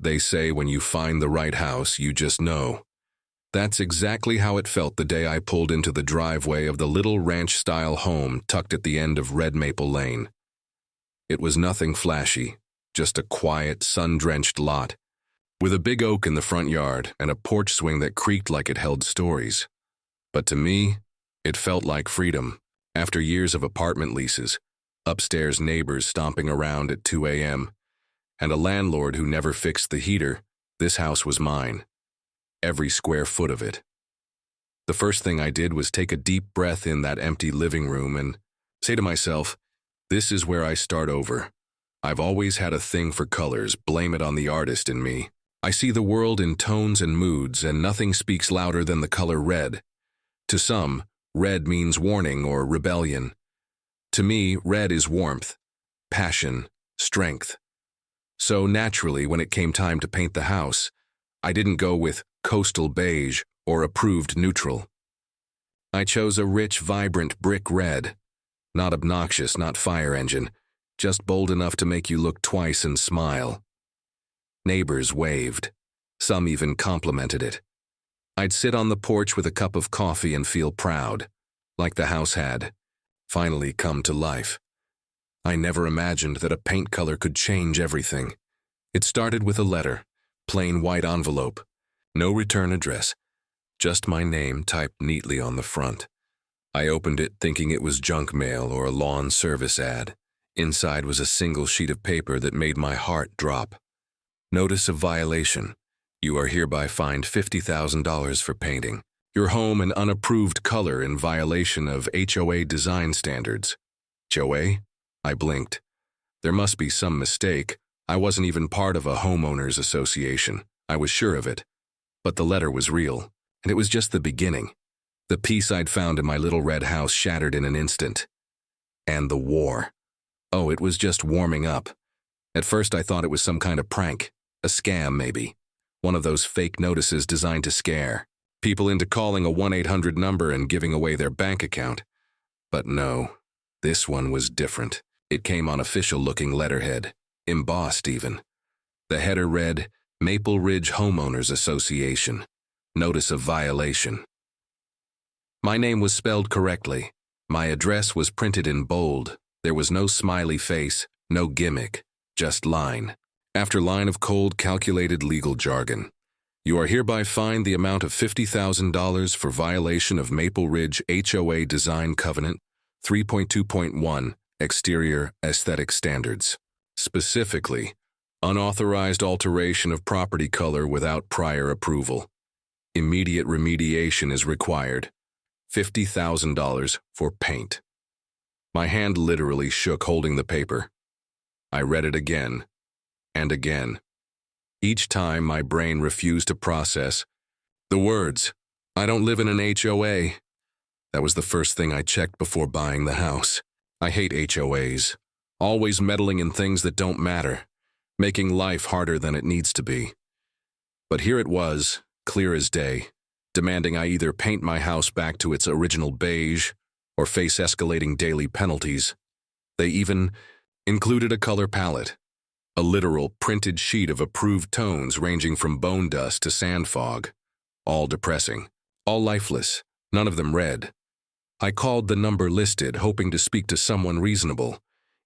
They say when you find the right house, you just know. That's exactly how it felt the day I pulled into the driveway of the little ranch-style home tucked at the end of Red Maple Lane. It was nothing flashy, just a quiet, sun-drenched lot, with a big oak in the front yard and a porch swing that creaked like it held stories. But to me, it felt like freedom. After years of apartment leases, upstairs neighbors stomping around at 2 a.m., and a landlord who never fixed the heater, this house was mine. Every square foot of it. The first thing I did was take a deep breath in that empty living room and say to myself, this is where I start over. I've always had a thing for colors, blame it on the artist in me. I see the world in tones and moods, and nothing speaks louder than the color red. To some, red means warning or rebellion. To me, red is warmth, passion, strength. So naturally, when it came time to paint the house, I didn't go with coastal beige or approved neutral. I chose a rich, vibrant brick red. Not obnoxious, not fire engine, just bold enough to make you look twice and smile. Neighbors waved. Some even complimented it. I'd sit on the porch with a cup of coffee and feel proud, like the house had finally come to life. I never imagined that a paint color could change everything. It started with a letter, plain white envelope, no return address, just my name typed neatly on the front. I opened it thinking it was junk mail or a lawn service ad. Inside was a single sheet of paper that made my heart drop. Notice of violation. You are hereby fined $50,000 for painting your home an unapproved color in violation of HOA design standards. HOA? I blinked. There must be some mistake. I wasn't even part of a homeowners association. I was sure of it. But the letter was real, and it was just the beginning. The peace I'd found in my little red house shattered in an instant. And the war. Oh, it was just warming up. At first I thought it was some kind of prank, a scam maybe. One of those fake notices designed to scare people into calling a 1-800 number and giving away their bank account. But no, this one was different. It came on official-looking letterhead, embossed even. The header read, Maple Ridge Homeowners Association. Notice of violation. My name was spelled correctly. My address was printed in bold. There was no smiley face, no gimmick, just line. After line of cold, calculated legal jargon. You are hereby fined the amount of $50,000 for violation of Maple Ridge HOA Design Covenant 3.2.1 Exterior Aesthetic Standards. Specifically, unauthorized alteration of property color without prior approval. Immediate remediation is required. $50,000 for paint. My hand literally shook holding the paper. I read it again and again. Each time my brain refused to process the words, I don't live in an HOA. That was the first thing I checked before buying the house. I hate HOAs, always meddling in things that don't matter, making life harder than it needs to be. But here it was, clear as day, demanding I either paint my house back to its original beige or face escalating daily penalties. They even included a color palette, a literal printed sheet of approved tones ranging from bone dust to sand fog. All depressing, all lifeless, none of them red. I called the number listed, hoping to speak to someone reasonable.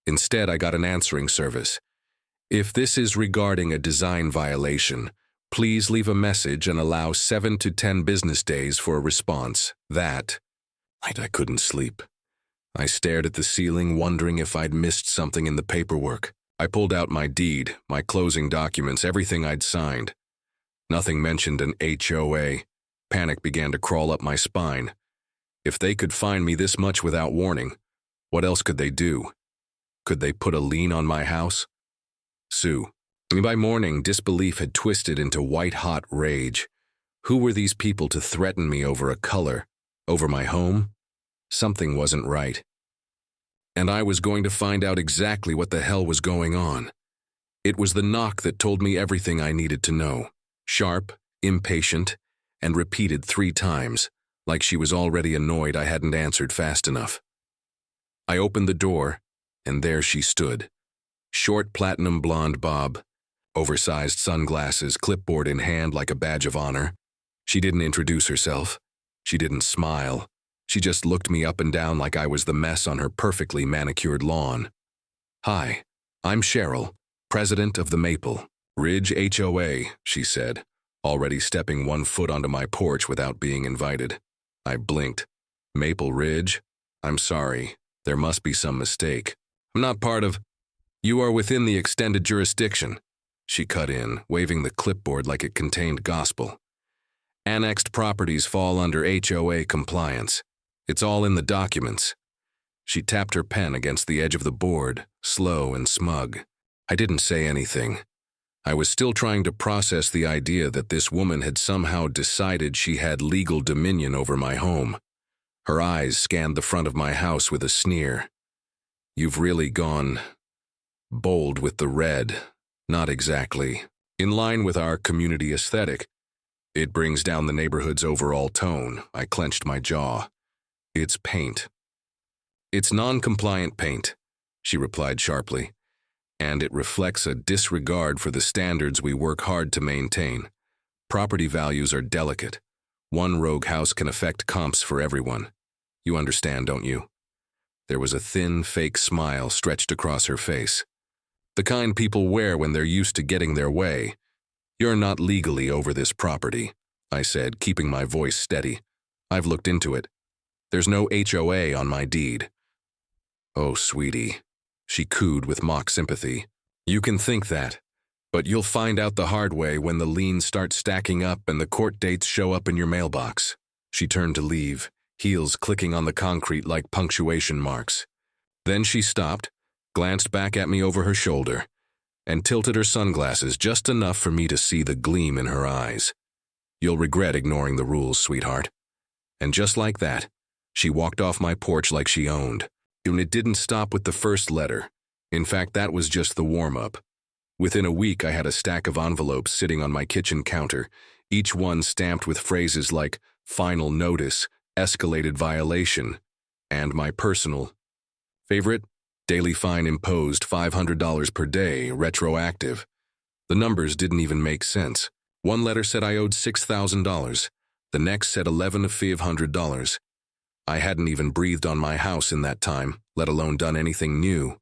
Instead, I got an answering service. If this is regarding a design violation, please leave a message and allow 7 to 10 business days for a response. That night I couldn't sleep. I stared at the ceiling, wondering if I'd missed something in the paperwork. I pulled out my deed, my closing documents, everything I'd signed. Nothing mentioned an HOA. Panic began to crawl up my spine. If they could find me this much without warning, what else could they do? Could they put a lien on my house? Sue. By morning, disbelief had twisted into white-hot rage. Who were these people to threaten me over a color, over my home? Something wasn't right. And I was going to find out exactly what the hell was going on. It was the knock that told me everything I needed to know. Sharp, impatient, and repeated 3 times, like she was already annoyed I hadn't answered fast enough. I opened the door, and there she stood. Short platinum blonde bob, Oversized sunglasses, clipboard in hand like a badge of honor. She didn't introduce herself. She didn't smile. She just looked me up and down like I was the mess on her perfectly manicured lawn. "Hi, I'm Cheryl, president of the Maple Ridge HOA," she said, already stepping one foot onto my porch without being invited. I blinked. "Maple Ridge? I'm sorry. There must be some mistake. I'm not part of—" "You are within the extended jurisdiction," she cut in, waving the clipboard like it contained gospel. "Annexed properties fall under HOA compliance. It's all in the documents." She tapped her pen against the edge of the board, slow and smug. I didn't say anything. I was still trying to process the idea that this woman had somehow decided she had legal dominion over my home. Her eyes scanned the front of my house with a sneer. "You've really gone bold with the red." "Not exactly. In line with our community aesthetic. It brings down the neighborhood's overall tone." I clenched my jaw. "It's paint." "It's non-compliant paint," she replied sharply, "and it reflects a disregard for the standards we work hard to maintain. Property values are delicate. One rogue house can affect comps for everyone. You understand, don't you?" There was a thin, fake smile stretched across her face. "The kind people wear when they're used to getting their way. You're not legally over this property," I said, keeping my voice steady. "I've looked into it. There's no HOA on my deed." "Oh, sweetie," she cooed with mock sympathy. "You can think that, but you'll find out the hard way when the liens start stacking up and the court dates show up in your mailbox." She turned to leave, heels clicking on the concrete like punctuation marks. Then she stopped, glanced back at me over her shoulder, and tilted her sunglasses just enough for me to see the gleam in her eyes. "You'll regret ignoring the rules, sweetheart." And just like that, she walked off my porch like she owned. And it didn't stop with the first letter. In fact, that was just the warm-up. Within a week, I had a stack of envelopes sitting on my kitchen counter, each one stamped with phrases like "final notice," "escalated violation," and my personal favorite, "daily fine imposed $500 per day, retroactive." The numbers didn't even make sense. One letter said I owed $6,000. The next said $1,100. I hadn't even breathed on my house in that time, let alone done anything new.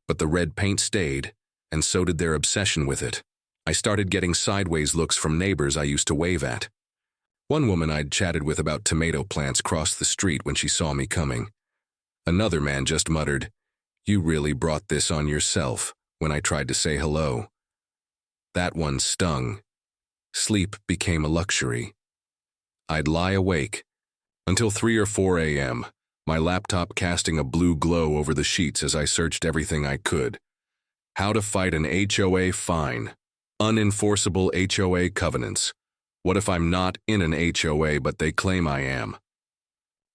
But the red paint stayed, and so did their obsession with it. I started getting sideways looks from neighbors I used to wave at. One woman I'd chatted with about tomato plants crossed the street when she saw me coming. Another man just muttered, "You really brought this on yourself," when I tried to say hello. That one stung. Sleep became a luxury. I'd lie awake until 3 or 4 a.m., my laptop casting a blue glow over the sheets as I searched everything I could. How to fight an HOA fine. Unenforceable HOA covenants. What if I'm not in an HOA but they claim I am?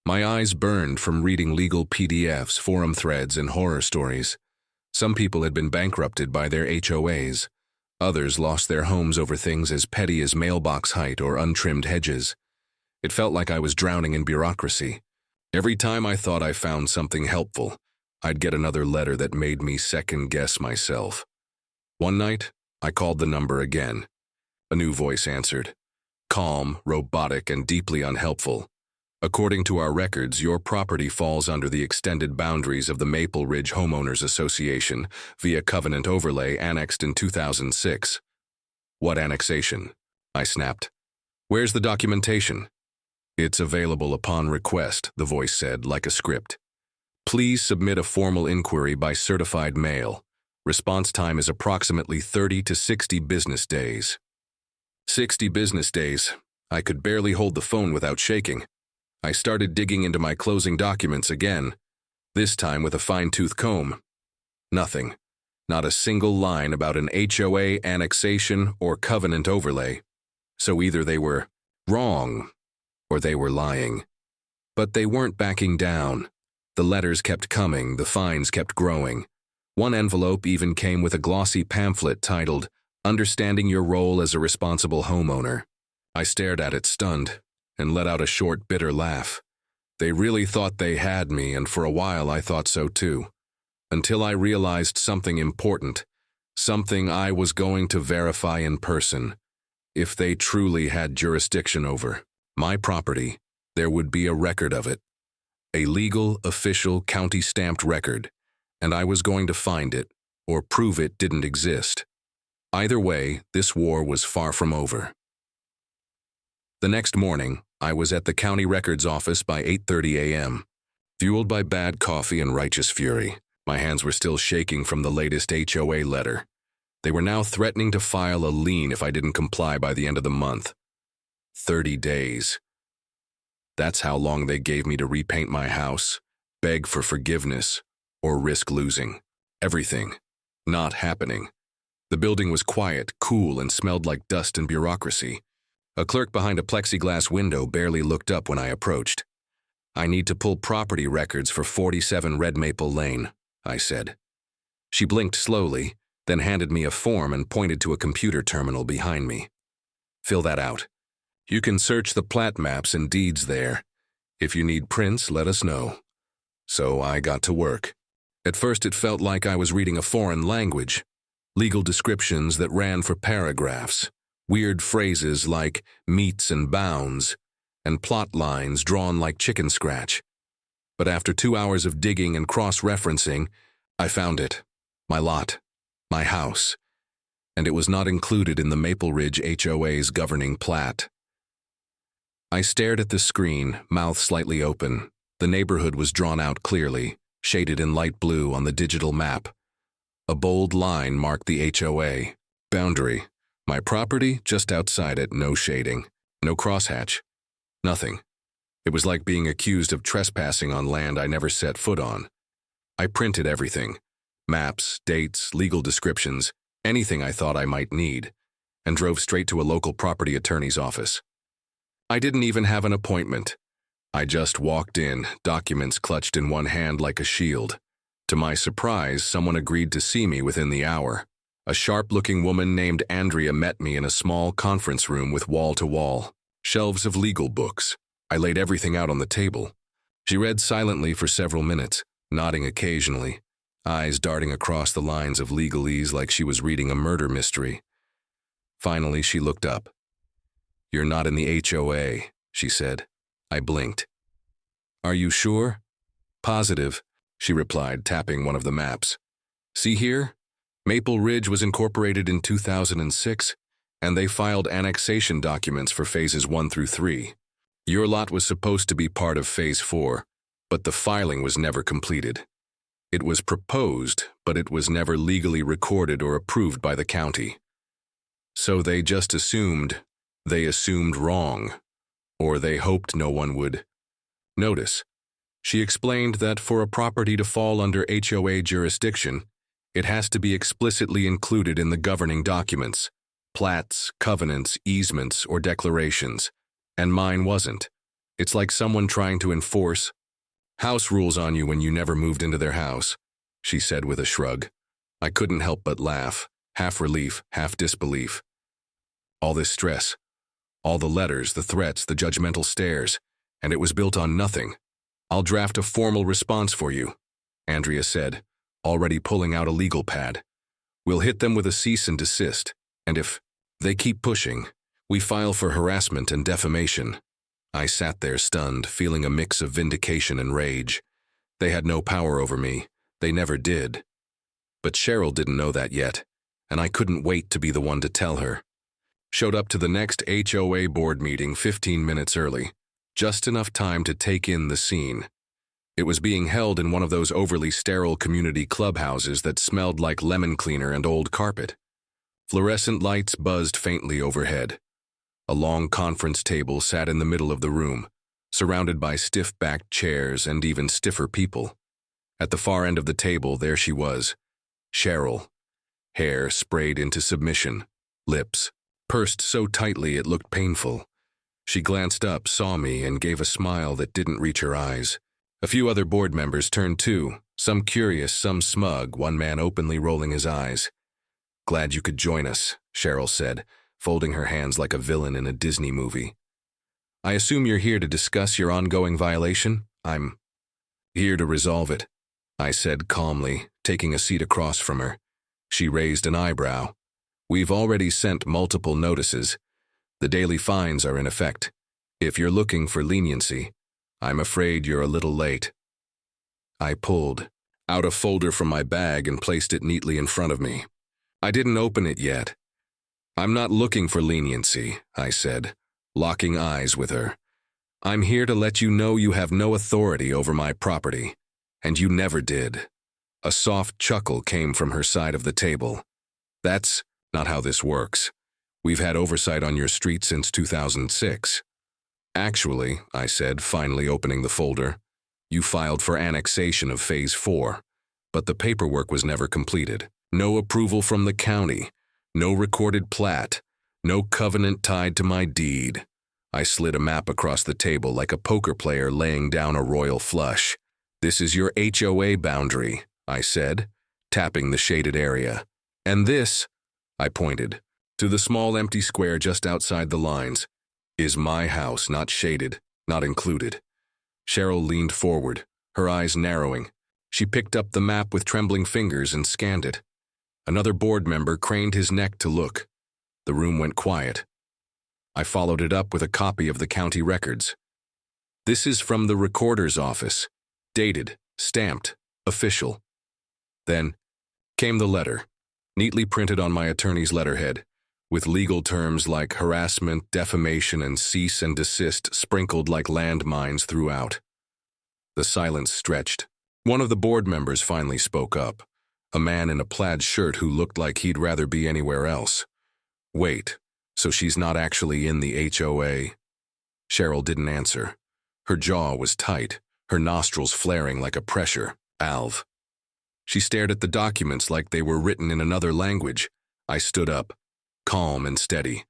My eyes burned from reading legal PDFs, forum threads, and horror stories. Some people had been bankrupted by their HOAs. Others lost their homes over things as petty as mailbox height or untrimmed hedges. It felt like I was drowning in bureaucracy. Every time I thought I found something helpful, I'd get another letter that made me second-guess myself. One night, I called the number again. A new voice answered. Calm, robotic, and deeply unhelpful. "According to our records, your property falls under the extended boundaries of the Maple Ridge Homeowners Association via covenant overlay annexed in 2006. "What annexation?" I snapped. "Where's the documentation?" "It's available upon request," the voice said, like a script. "Please submit a formal inquiry by certified mail. Response time is approximately 30 to 60 business days." 60 business days. I could barely hold the phone without shaking. I started digging into my closing documents again, this time with a fine-tooth comb. Nothing. Not a single line about an HOA annexation or covenant overlay. So either they were wrong or they were lying. But they weren't backing down. The letters kept coming, the fines kept growing. One envelope even came with a glossy pamphlet titled, "Understanding Your Role as a Responsible Homeowner." I stared at it stunned and let out a short, bitter laugh. They really thought they had me, and for a while I thought so too. Until I realized something important. something I was going to verify in person. If they truly had jurisdiction over my property, there would be a record of it. A legal, official, county-stamped record, and I was going to find it, or prove it didn't exist. Either way, this war was far from over. The next morning, I was at the county records office by 8:30 a.m. Fueled by bad coffee and righteous fury, my hands were still shaking from the latest HOA letter. They were now threatening to file a lien if I didn't comply by the end of the month. 30 days. That's how long they gave me to repaint my house, beg for forgiveness, or risk losing. Everything. Not happening. The building was quiet, cool, and smelled like dust and bureaucracy. A clerk behind a plexiglass window barely looked up when I approached. "I need to pull property records for 47 Red Maple Lane," I said. She blinked slowly, then handed me a form and pointed to a computer terminal behind me. "Fill that out. You can search the plat maps and deeds there. If you need prints, let us know." So I got to work. At first it felt like I was reading a foreign language. Legal descriptions that ran for paragraphs. Weird phrases like meets and bounds, and plot lines drawn like chicken scratch. But after 2 hours of digging and cross-referencing, I found it. My lot. My house. And it was not included in the Maple Ridge HOA's governing plat. I stared at the screen, mouth slightly open. The neighborhood was drawn out clearly, shaded in light blue on the digital map. A bold line marked the HOA. Boundary. My property, just outside it, no shading. No crosshatch. Nothing. It was like being accused of trespassing on land I never set foot on. I printed everything. Maps, dates, legal descriptions, anything I thought I might need, and drove straight to a local property attorney's office. I didn't even have an appointment. I just walked in, documents clutched in one hand like a shield. To my surprise, someone agreed to see me within the hour. A sharp-looking woman named Andrea met me in a small conference room with wall-to-wall shelves of legal books. I laid everything out on the table. She read silently for several minutes, nodding occasionally, eyes darting across the lines of legalese like she was reading a murder mystery. Finally, she looked up. "You're not in the HOA," she said. I blinked. "Are you sure?" "Positive," she replied, tapping one of the maps. "See here? Maple Ridge was incorporated in 2006, and they filed annexation documents for phases 1 through 3. Your lot was supposed to be part of phase 4, but the filing was never completed. It was proposed, but it was never legally recorded or approved by the county. So they just assumed. They assumed wrong, or they hoped no one would notice." She explained that for a property to fall under HOA jurisdiction, it has to be explicitly included in the governing documents, plats, covenants, easements, or declarations, and mine wasn't. It's like someone trying to enforce house rules on you when you never moved into their house, she said with a shrug. I couldn't help but laugh, half relief, half disbelief. All this stress, all the letters, the threats, the judgmental stares, and it was built on nothing. "I'll draft a formal response for you," Andrea said, already pulling out a legal pad. "We'll hit them with a cease and desist, and if they keep pushing, we file for harassment and defamation." I sat there stunned, feeling a mix of vindication and rage. They had no power over me. They never did. But Cheryl didn't know that yet, and I couldn't wait to be the one to tell her. Showed up to the next HOA board meeting 15 minutes early, just enough time to take in the scene. It was being held in one of those overly sterile community clubhouses that smelled like lemon cleaner and old carpet. Fluorescent lights buzzed faintly overhead. A long conference table sat in the middle of the room, surrounded by stiff-backed chairs and even stiffer people. At the far end of the table, there she was, Cheryl, hair sprayed into submission, lips pursed so tightly it looked painful. She glanced up, saw me, and gave a smile that didn't reach her eyes. A few other board members turned too, some curious, some smug, one man openly rolling his eyes. "Glad you could join us," Cheryl said, folding her hands like a villain in a Disney movie. "I assume you're here to discuss your ongoing violation?" "I'm here to resolve it," I said calmly, taking a seat across from her. She raised an eyebrow. We've already sent multiple notices. The daily fines are in effect. If you're looking for leniency, I'm afraid you're a little late. I pulled out a folder from my bag and placed it neatly in front of me. I didn't open it yet. I'm not looking for leniency, I said, locking eyes with her. I'm here to let you know you have no authority over my property, and you never did. A soft chuckle came from her side of the table. That's not how this works. We've had oversight on your street since 2006. Actually, I said, finally opening the folder, you filed for annexation of Phase 4, but the paperwork was never completed. No approval from the county, no recorded plat, no covenant tied to my deed. I slid a map across the table like a poker player laying down a royal flush. This is your HOA boundary, I said, tapping the shaded area. And this, I pointed, to the small empty square just outside the lines, is my house, not shaded, not included. Cheryl leaned forward, her eyes narrowing. She picked up the map with trembling fingers and scanned it. Another board member craned his neck to look. The room went quiet. I followed it up with a copy of the county records. This is from the recorder's office, dated, stamped, official. Then came the letter, neatly printed on my attorney's letterhead, with legal terms like harassment, defamation, and cease and desist sprinkled like landmines throughout. The silence stretched. One of the board members finally spoke up, a man in a plaid shirt who looked like he'd rather be anywhere else. Wait, so she's not actually in the HOA? Cheryl didn't answer. Her jaw was tight, her nostrils flaring like a pressure valve. She stared at the documents like they were written in another language. I stood up, calm and steady.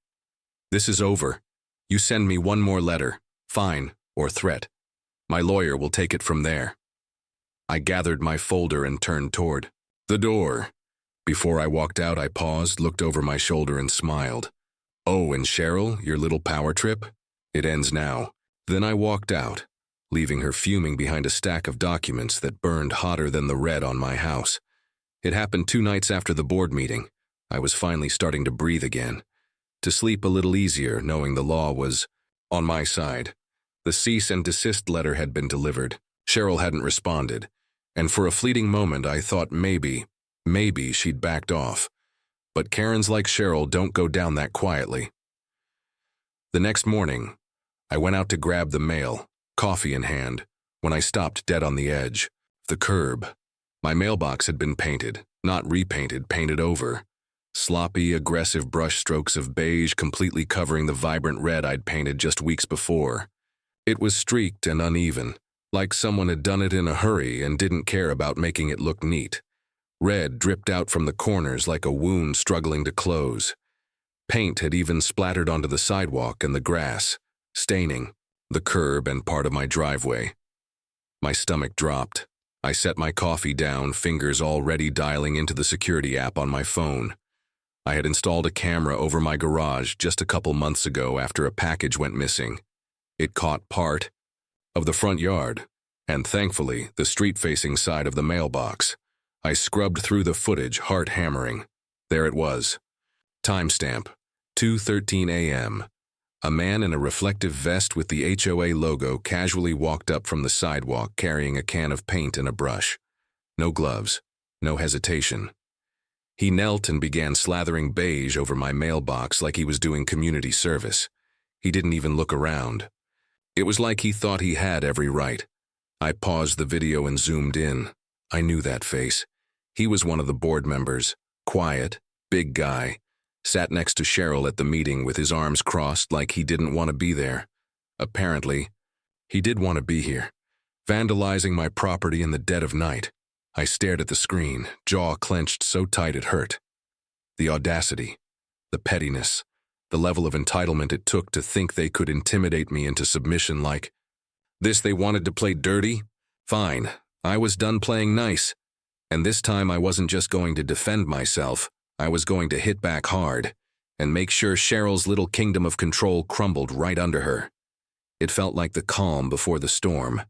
This is over. You send me one more letter, fine or threat. My lawyer will take it from there. I gathered my folder and turned toward the door. Before I walked out, I paused, looked over my shoulder and smiled. Oh, and Cheryl, your little power trip? It ends now. Then I walked out, leaving her fuming behind a stack of documents that burned hotter than the red on my house. It happened 2 nights after the board meeting. I was finally starting to breathe again, to sleep a little easier knowing the law was on my side. The cease and desist letter had been delivered. Cheryl hadn't responded, and for a fleeting moment I thought maybe she'd backed off. But Karens like Cheryl don't go down that quietly. The next morning, I went out to grab the mail, coffee in hand, when I stopped dead on the edge. The curb. My mailbox had been painted, not repainted, painted over. Sloppy, aggressive brush strokes of beige completely covering the vibrant red I'd painted just weeks before. It was streaked and uneven, like someone had done it in a hurry and didn't care about making it look neat. Red dripped out from the corners like a wound struggling to close. Paint had even splattered onto the sidewalk and the grass, staining the curb and part of my driveway. My stomach dropped. I set my coffee down, fingers already dialing into the security app on my phone. I had installed a camera over my garage just a couple months ago after a package went missing. It caught part of the front yard, and thankfully the street-facing side of the mailbox. I scrubbed through the footage, heart hammering. There it was. Timestamp, 2:13 a.m. A man in a reflective vest with the HOA logo casually walked up from the sidewalk carrying a can of paint and a brush. No gloves, no hesitation. He knelt and began slathering beige over my mailbox like he was doing community service. He didn't even look around. It was like he thought he had every right. I paused the video and zoomed in. I knew that face. He was one of the board members, quiet, big guy, sat next to Cheryl at the meeting with his arms crossed like he didn't want to be there. Apparently, he did want to be here, vandalizing my property in the dead of night. I stared at the screen, jaw clenched so tight it hurt. The audacity, the pettiness, the level of entitlement it took to think they could intimidate me into submission like this. They wanted to play dirty? Fine, I was done playing nice. And this time I wasn't just going to defend myself, I was going to hit back hard and make sure Cheryl's little kingdom of control crumbled right under her. It felt like the calm before the storm,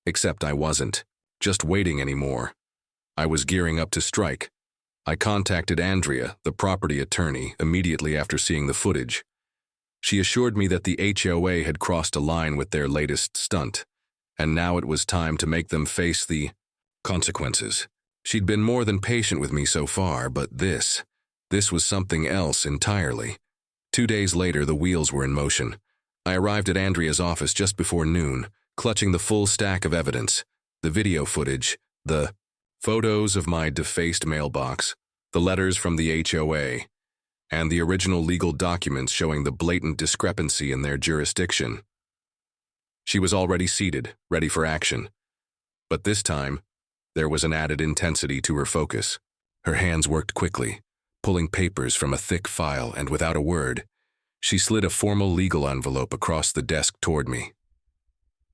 except I wasn't just waiting anymore. I was gearing up to strike. I contacted Andrea, the property attorney, immediately after seeing the footage. She assured me that the HOA had crossed a line with their latest stunt, and now it was time to make them face the consequences. She'd been more than patient with me so far, but this was something else entirely. 2 days later, the wheels were in motion. I arrived at Andrea's office just before noon, clutching the full stack of evidence: the video footage, the photos of my defaced mailbox, the letters from the HOA, and the original legal documents showing the blatant discrepancy in their jurisdiction. She was already seated, ready for action. But this time, there was an added intensity to her focus. Her hands worked quickly, pulling papers from a thick file, and without a word, she slid a formal legal envelope across the desk toward me.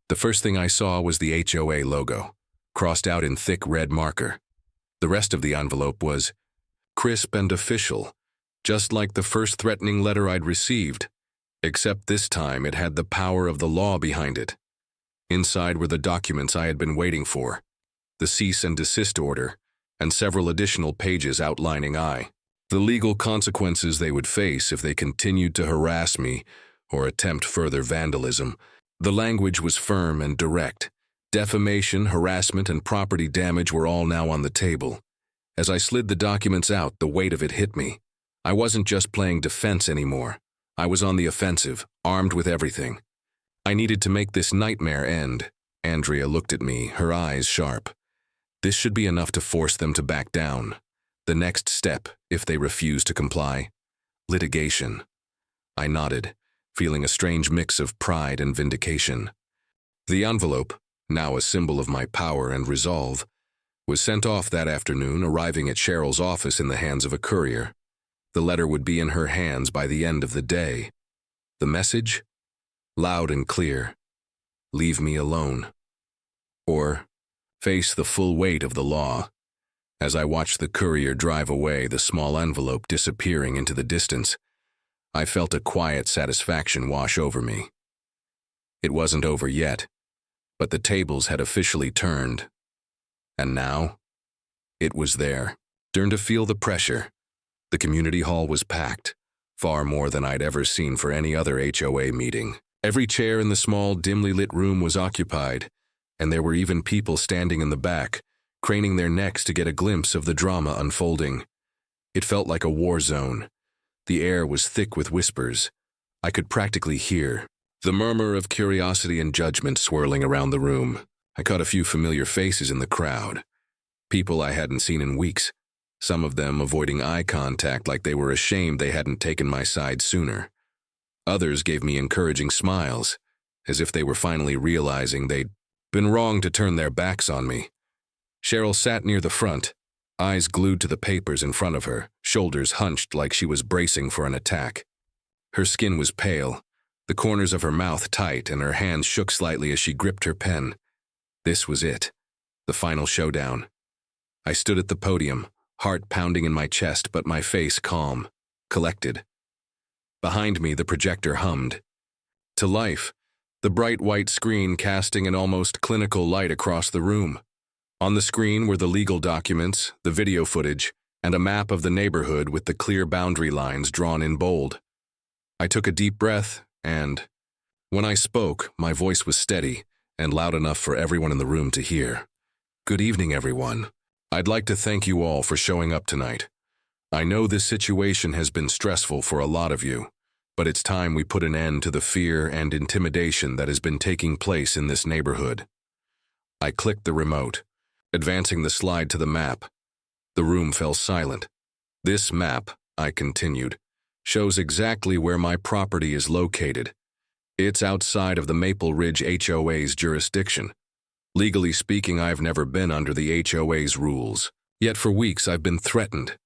The first thing I saw was the HOA logo, crossed out in thick red marker. The rest of the envelope was crisp and official, just like the first threatening letter I'd received, except this time it had the power of the law behind it. Inside were the documents I had been waiting for: the cease and desist order, and several additional pages outlining the legal consequences they would face if they continued to harass me or attempt further vandalism. The language was firm and direct. Defamation, harassment, and property damage were all now on the table. As I slid the documents out, the weight of it hit me. I wasn't just playing defense anymore. I was on the offensive, armed with everything. I needed to make this nightmare end. Andrea looked at me, her eyes sharp. This should be enough to force them to back down. The next step, if they refuse to comply: litigation. I nodded, feeling a strange mix of pride and vindication. The envelope, now a symbol of my power and resolve, was sent off that afternoon, arriving at Cheryl's office in the hands of a courier. The letter would be in her hands by the end of the day. The message? Loud and clear: leave me alone. Or face the full weight of the law. As I watched the courier drive away, the small envelope disappearing into the distance, I felt a quiet satisfaction wash over me. It wasn't over yet, but the tables had officially turned. And now, it was there. Turned to feel the pressure. The community hall was packed, far more than I'd ever seen for any other HOA meeting. Every chair in the small, dimly lit room was occupied, and there were even people standing in the back, craning their necks to get a glimpse of the drama unfolding. It felt like a war zone. The air was thick with whispers. I could practically hear the murmur of curiosity and judgment swirling around the room. I caught a few familiar faces in the crowd. People I hadn't seen in weeks, some of them avoiding eye contact like they were ashamed they hadn't taken my side sooner. Others gave me encouraging smiles, as if they were finally realizing they'd been wrong to turn their backs on me. Cheryl sat near the front, eyes glued to the papers in front of her, shoulders hunched like she was bracing for an attack. Her skin was pale, the corners of her mouth tight, and her hands shook slightly as she gripped her pen. This was it, the final showdown. I stood at the podium, heart pounding in my chest, but my face calm, collected. Behind me, the projector hummed. To life, the bright white screen casting an almost clinical light across the room. On the screen were the legal documents, the video footage, and a map of the neighborhood with the clear boundary lines drawn in bold. I took a deep breath, and when I spoke, my voice was steady and loud enough for everyone in the room to hear. Good evening, everyone. I'd like to thank you all for showing up tonight. I know this situation has been stressful for a lot of you, but it's time we put an end to the fear and intimidation that has been taking place in this neighborhood. I clicked the remote, advancing the slide to the map. The room fell silent. This map, I continued, shows exactly where my property is located. It's outside of the Maple Ridge HOA's jurisdiction. Legally speaking, I've never been under the HOA's rules. Yet for weeks I've been threatened,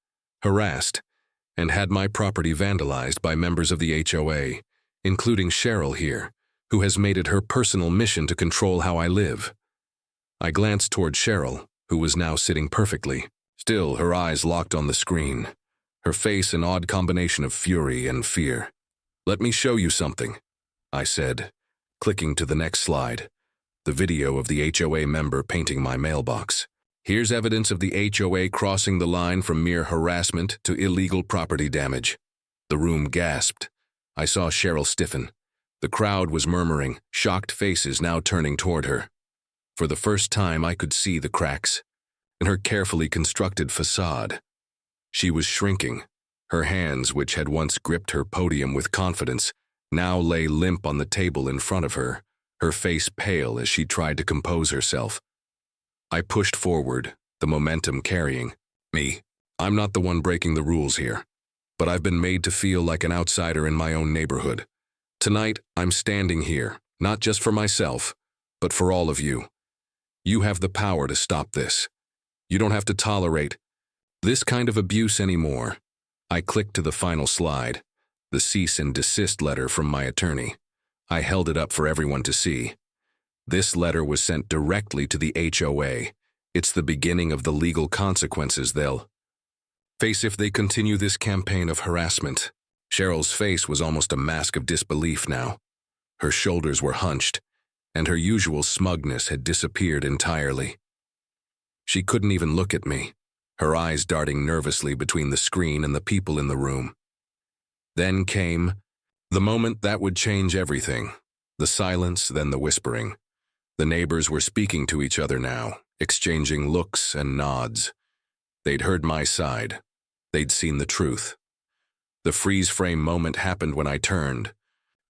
harassed, and had my property vandalized by members of the HOA, including Cheryl here, who has made it her personal mission to control how I live. I glanced toward Cheryl, who was now sitting perfectly, still her eyes locked on the screen, her face an odd combination of fury and fear. Let me show you something, I said, clicking to the next slide, the video of the HOA member painting my mailbox. Here's evidence of the HOA crossing the line from mere harassment to illegal property damage. The room gasped. I saw Cheryl stiffen. The crowd was murmuring, shocked faces now turning toward her. For the first time, I could see the cracks in her carefully constructed facade. She was shrinking. Her hands, which had once gripped her podium with confidence, now lay limp on the table in front of her, her face pale as she tried to compose herself. I pushed forward, the momentum carrying me. I'm not the one breaking the rules here, but I've been made to feel like an outsider in my own neighborhood. Tonight, I'm standing here, not just for myself, but for all of you. You have the power to stop this. You don't have to tolerate this kind of abuse anymore. I clicked to the final slide, the cease and desist letter from my attorney. I held it up for everyone to see. This letter was sent directly to the HOA. It's the beginning of the legal consequences they'll face if they continue this campaign of harassment. Cheryl's face was almost a mask of disbelief now. Her shoulders were hunched, and her usual smugness had disappeared entirely. She couldn't even look at me, her eyes darting nervously between the screen and the people in the room. Then came the moment that would change everything. The silence, then the whispering. The neighbors were speaking to each other now, exchanging looks and nods. They'd heard my side. They'd seen the truth. The freeze-frame moment happened when I turned,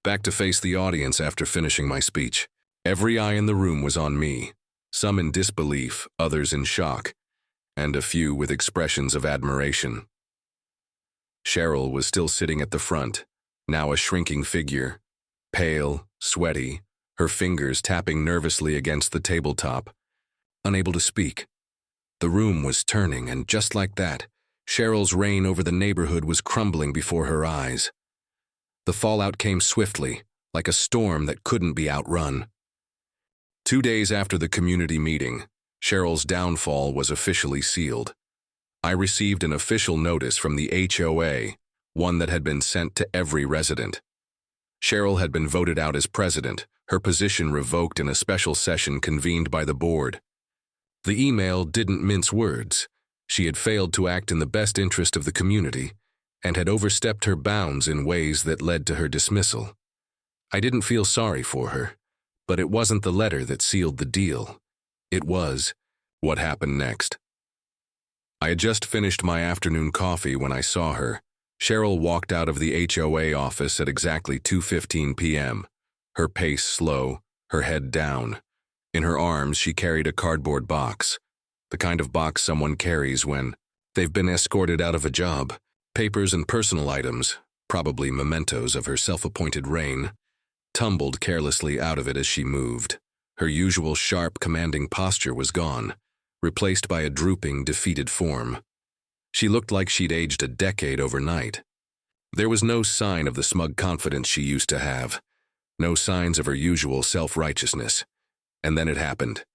back to face the audience after finishing my speech. Every eye in the room was on me, some in disbelief, others in shock, and a few with expressions of admiration. Cheryl was still sitting at the front, now a shrinking figure, pale, sweaty, her fingers tapping nervously against the tabletop, unable to speak. The room was turning, and just like that, Cheryl's reign over the neighborhood was crumbling before her eyes. The fallout came swiftly, like a storm that couldn't be outrun. 2 days after the community meeting, Cheryl's downfall was officially sealed. I received an official notice from the HOA, one that had been sent to every resident. Cheryl had been voted out as president, her position revoked in a special session convened by the board. The email didn't mince words. She had failed to act in the best interest of the community and had overstepped her bounds in ways that led to her dismissal. I didn't feel sorry for her, but it wasn't the letter that sealed the deal. It was what happened next. I had just finished my afternoon coffee when I saw her. Cheryl walked out of the HOA office at exactly 2:15 p.m., her pace slow, her head down. In her arms, she carried a cardboard box, the kind of box someone carries when they've been escorted out of a job. Papers and personal items, probably mementos of her self-appointed reign, tumbled carelessly out of it as she moved. Her usual sharp, commanding posture was gone, replaced by a drooping, defeated form. She looked like she'd aged a decade overnight. There was no sign of the smug confidence she used to have, no signs of her usual self-righteousness. And then it happened.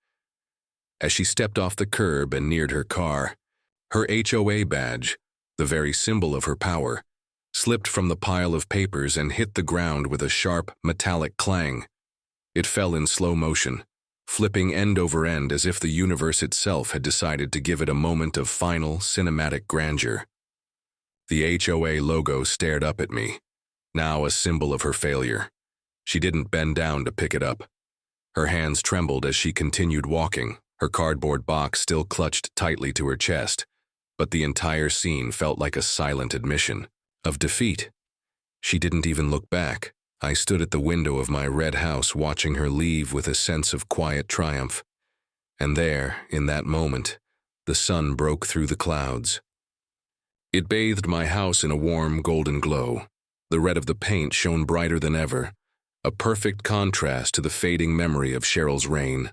As she stepped off the curb and neared her car, her HOA badge, the very symbol of her power, slipped from the pile of papers and hit the ground with a sharp, metallic clang. It fell in slow motion, flipping end over end as if the universe itself had decided to give it a moment of final, cinematic grandeur. The HOA logo stared up at me, now a symbol of her failure. She didn't bend down to pick it up. Her hands trembled as she continued walking, her cardboard box still clutched tightly to her chest, but the entire scene felt like a silent admission of defeat. She didn't even look back. I stood at the window of my red house watching her leave with a sense of quiet triumph. And there, in that moment, the sun broke through the clouds. It bathed my house in a warm golden glow. The red of the paint shone brighter than ever, a perfect contrast to the fading memory of Cheryl's reign.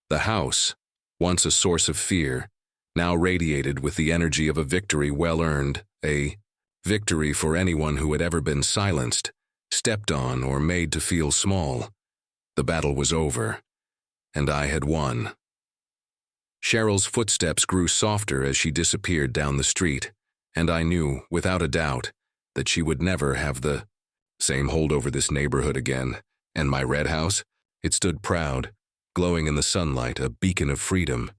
The house, once a source of fear, now radiated with the energy of a victory well earned, a victory for anyone who had ever been silenced, stepped on, or made to feel small. The battle was over, and I had won. Cheryl's footsteps grew softer as she disappeared down the street, and I knew, without a doubt, that she would never have the same hold over this neighborhood again. And my red house, it stood proud, glowing in the sunlight, a beacon of freedom.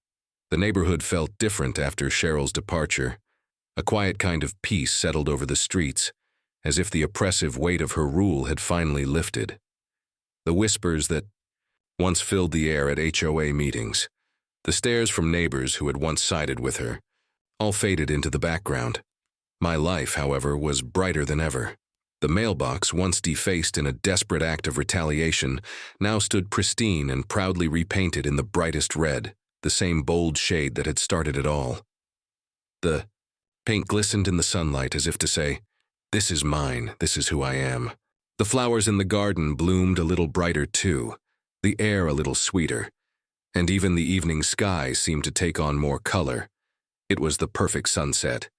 The neighborhood felt different after Cheryl's departure. A quiet kind of peace settled over the streets, as if the oppressive weight of her rule had finally lifted. The whispers that once filled the air at HOA meetings, the stares from neighbors who had once sided with her, all faded into the background. My life, however, was brighter than ever. The mailbox, once defaced in a desperate act of retaliation, now stood pristine and proudly repainted in the brightest red, the same bold shade that had started it all. The paint glistened in the sunlight as if to say, "This is mine, this is who I am." The flowers in the garden bloomed a little brighter too, the air a little sweeter, and even the evening sky seemed to take on more color. It was the perfect sunset,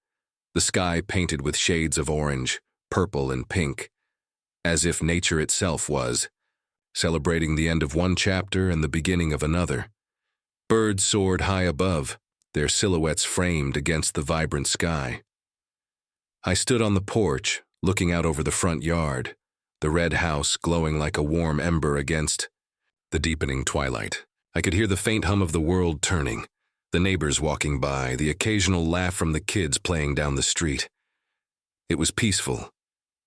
the sky painted with shades of orange, purple, and pink, as if nature itself was, celebrating the end of one chapter and the beginning of another. Birds soared high above, their silhouettes framed against the vibrant sky. I stood on the porch, looking out over the front yard, the red house glowing like a warm ember against the deepening twilight. I could hear the faint hum of the world turning, the neighbors walking by, the occasional laugh from the kids playing down the street. It was peaceful.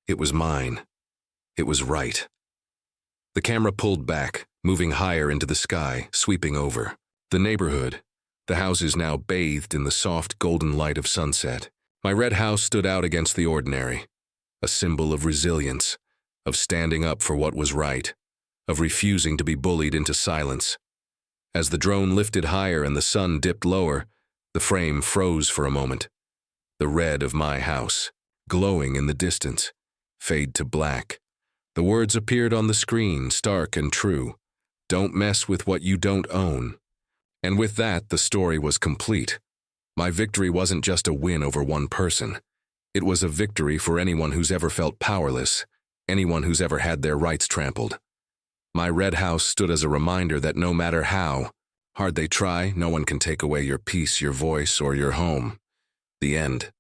It was mine. It was right. The camera pulled back, moving higher into the sky, sweeping over. The neighborhood, the houses now bathed in the soft golden light of sunset. My red house stood out against the ordinary, a symbol of resilience, of standing up for what was right, of refusing to be bullied into silence. As the drone lifted higher and the sun dipped lower, the frame froze for a moment. The red of my house, glowing in the distance, fade to black. The words appeared on the screen, stark and true. Don't mess with what you don't own. And with that, the story was complete. My victory wasn't just a win over one person. It was a victory for anyone who's ever felt powerless, anyone who's ever had their rights trampled. My red house stood as a reminder that no matter how hard they try, no one can take away your peace, your voice, or your home. The end.